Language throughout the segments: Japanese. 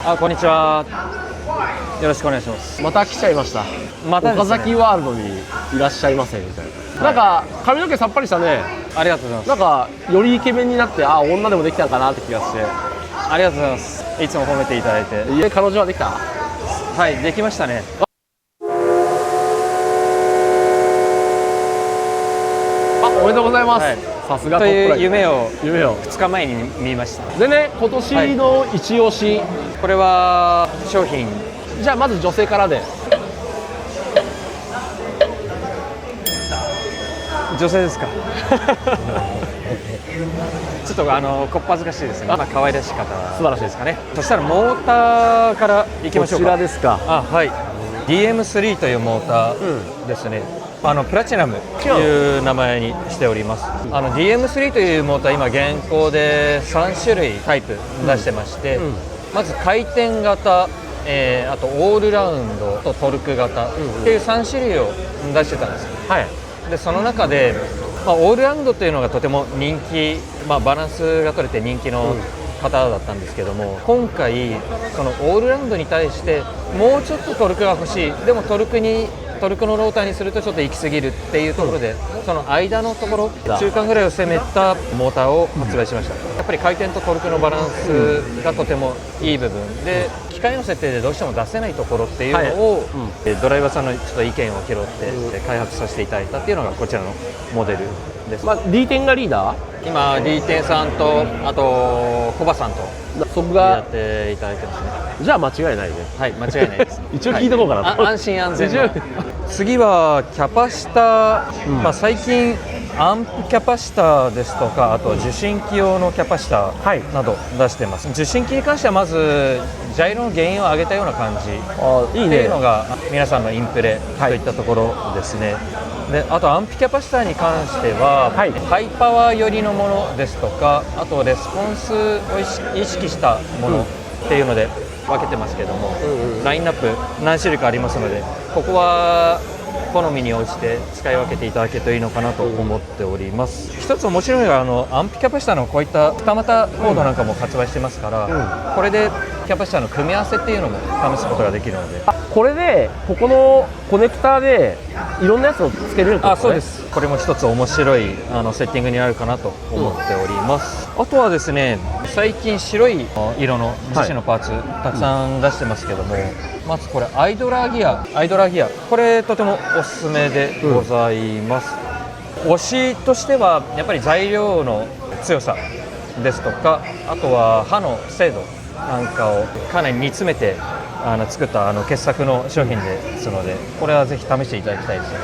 あ、こんにちは。よろしくお願いします。また来ちゃいました。またですね、岡崎ワールドにいらっしゃいませみたいな、なんか髪の毛さっぱりしたね。ありがとうございます。なんかよりイケメンになって、あ、女でもできたんかなって気がして。ありがとうございます。いつも褒めていただいて。彼女はできた？はい、できましたね。あ、おめでとうございます。はい、さすがという夢を2日前に見ました。でね、今年の一押し、これは商品。じゃあまず女性からで。女性ですか。ちょっとこっぱずかしいですね。まあ可愛らしい方、素晴らしいですかね。そしたらモーターからいきましょうか。こちらですか。あ、はい。DM3 というモーターですね。プラチナムという名前にしております。DM3 というモーター、今現行で3種類タイプ出してまして、まず回転型、あとオールラウンドとトルク型っていう3種類を出してたんです。はい。でその中で、オールラウンドというのがとても人気、バランスが取れて人気の方だったんですけども、今回そのオールラウンドに対してもうちょっとトルクが欲しい、でもトルクのローターにするとちょっと行き過ぎるっていうところで、その間のところ中間ぐらいを攻めたモーターを発売しました。やっぱり回転とトルクのバランスがとてもいい部分で、機械の設定でどうしても出せないところっていうのを、ドライバーさんのちょっと意見を拾って開発させていただいたっていうのがこちらのモデルです。D 点がリーダー？今 D 点さんとあとコバさんとそこやがっていただいてますね。じゃあ間違いないね。はい、間違いないです。一応聞いとこうかなと、安心安全の。次はキャパシタ、最近アンプキャパシタですとか、あと受信機用のキャパシタなど出してます。受信機に関してはまずジャイロの原因を上げたような感じっていうのが皆さんのインプレといったところですね。であとアンプキャパシタに関しては、ハイパワー寄りのものですとか、あとレスポンスを意識したものっていうので分けてますけども、ラインナップ何種類かありますので、ここは好みに応じて使い分けていただけるといいのかなと思っております。一つ面白いのがアンプキャパシタのこういった二股コードなんかも発売してますから、これでキャパシタの組み合わせっていうのも試すことができるので。これでここのコネクターでいろんなやつをつけれるってことね。そうです。これも一つ面白いセッティングになるかなと思っております。あとはですね、最近白い色の樹脂のパーツ、たくさん出してますけども、まずこれアイドラーギア、これとてもおすすめでございます。推しとしてはやっぱり材料の強さですとか、あとは刃の精度なんかをかなり煮詰めて作った傑作の商品ですので、これはぜひ試していただきたいですね。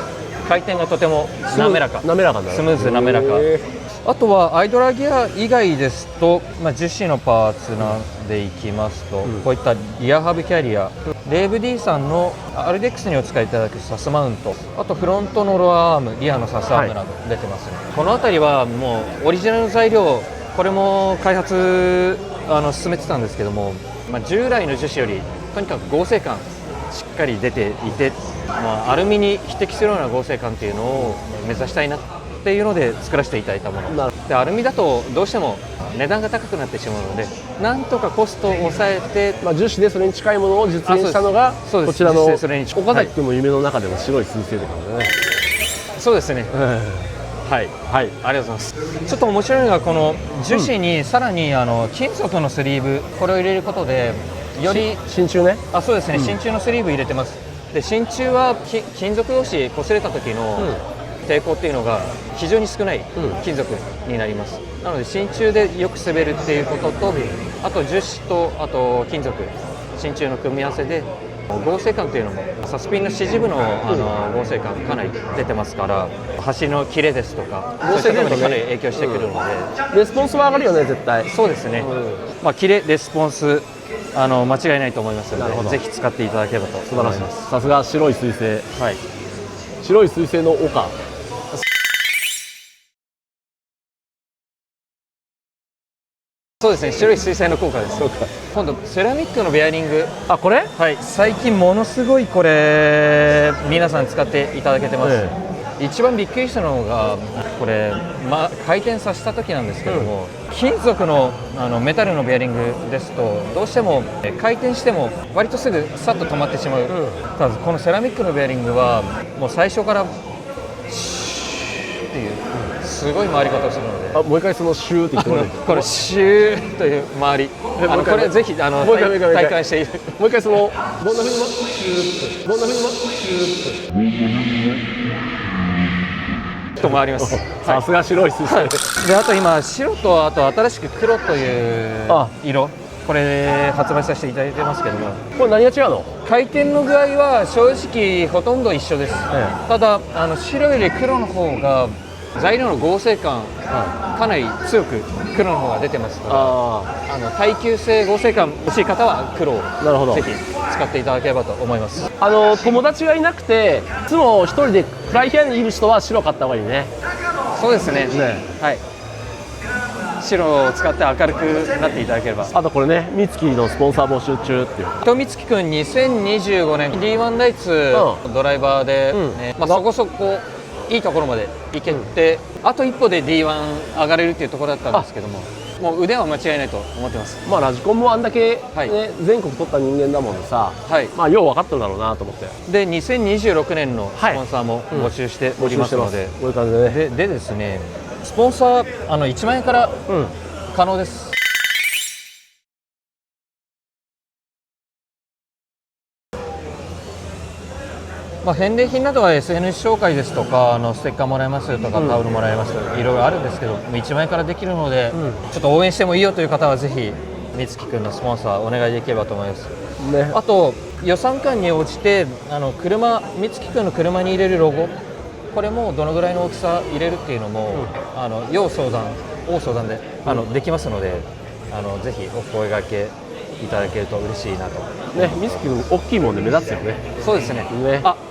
回転がとても滑らか、スムーズ滑らか。あとはアイドラギア以外ですと、樹脂のパーツなんでいきますと、こういったリアハブキャリア、レーブ D さんのアルデックスにお使いいただくサスマウント、あとフロントのロアアーム、リアのサスアームなど出てますね。この辺りはもうオリジナルの材料、これも開発進めてたんですけども、従来の樹脂よりとにかく合成感しっかり出ていて、アルミに匹敵するような合成感っていうのを目指したいなっていうので作らせていただいたもので、アルミだとどうしても値段が高くなってしまうので、なんとかコストを抑えて、樹脂でそれに近いものを実現したのがこちらの岡崎君の夢の中でも白い彗星とかね。そうですね。はい、ありがとうございます。ちょっと面白いのがこの樹脂にさらに金属のスリーブ、これを入れることでより真鍮ね。そうですね、真鍮のスリーブ入れてます。で真鍮は金属同士擦れた時の抵抗っていうのが非常に少ない金属になります。なので真鍮でよく滑るっていうことと、あと樹脂とあと金属、真鍮の組み合わせで合成感というのもサスピンの支持部の合成感かなり出てますから、端の切れですとかそういったところにかなり影響してくるので、レスポンスは上がるよね絶対。そうですね。切れレスポンス間違いないと思いますので、ぜひ使っていただければと思います。さすが白い彗星。はい。白い彗星の岡。そうですね、白い水彩の効果です。今度セラミックのベアリング、これ？はい、最近ものすごいこれ皆さん使っていただけてます。一番びっくりしたのがこれ、回転させた時なんですけども、金属のメタルのベアリングですとどうしても回転しても割とすぐさっと止まってしまう、ただこのセラミックのベアリングはもう最初からシューっていうすごい回り方をするので、もう一回そのシューって言ってもらっていい？これシューという回り、これぜひ体感している。もう一回そのどんな風にシューってどんな風にシューってと回ります。さすが白いですね。であと今白とあと新しく黒という色、これ発売させていただいてますけども、これ何が違うの？回転の具合は正直ほとんど一緒です。ただ白より黒の方が材料の合成感、かなり強く黒の方が出てますから耐久性合成感欲しい方は黒をぜひ使っていただければと思います。友達がいなくていつも一人で暗い部屋にいる人は白買った方がいいね。そうですね、はい、白を使って明るくなっていただければ。あとこれね、美月のスポンサー募集中っていう。伊藤美月君2025年 D1 ライツドライバーで、そこそこいいところまで行けて、あと一歩で D1 上がれるっていうところだったんですけども、もう腕は間違いないと思ってます。ラジコンもあんだけ、全国取った人間だもんでさ、よう分かってるだろうなと思って。で2026年のスポンサーも募集しておりますので、こういう感じでね。でですね、スポンサー1万円から可能です。返礼品などは SNS 紹介ですとかステッカーもらえますとか、タオルもらえますとかいろいろあるんですけど、1万円からできるので、ちょっと応援してもいいよという方はぜひ美月君のスポンサーお願いできればと思います。あと予算感に応じて美月君の車に入れるロゴ、これもどのぐらいの大きさ入れるっていうのも、大相談でできますので、ぜひお声掛けいただけると嬉しいなと。ね、美月君大きいもんで目立つよね。そうですね。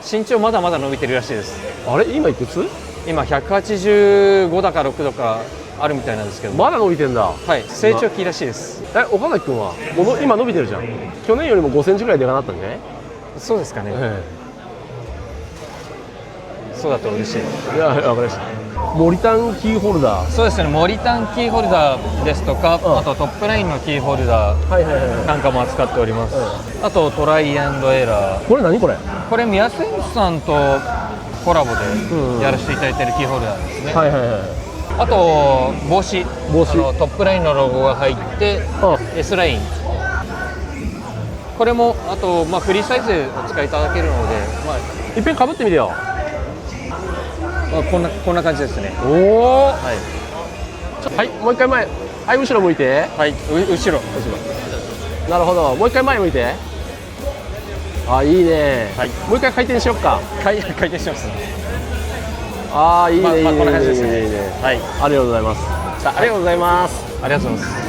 身長まだまだ伸びてるらしいです。あれ今いくつ？今185だか6だかあるみたいなんですけど。まだ伸びてんだ。はい、成長期らしいです。岡崎君は今伸びてるじゃん。去年よりも5センチぐらいでかなったんじゃない？そうですかね。そうだと嬉しい。いや、わかりました。モリタンキーホルダー。そうですね、モリタンキーホルダーですとか、あとトップラインのキーホルダーなんかも扱っております。あとトライアンドエラー。これ何これ？これ宮センスさんとコラボでやらせていただいているキーホルダーですね。あと帽子トップラインのロゴが入って S ライン、これもあとフリーサイズでお使いいただけるので、いっぺんかぶってみてよ。こんな感じですね。はい、もう一回前。はい、後ろ向いて。はい、後ろ。なるほど、もう一回前向いて。いいね。もう一回回転しよっか。回転しますね。いいね、いいね。こんな感じですね。はい、ありがとうございます。ありがとうございます。ありがとうございます。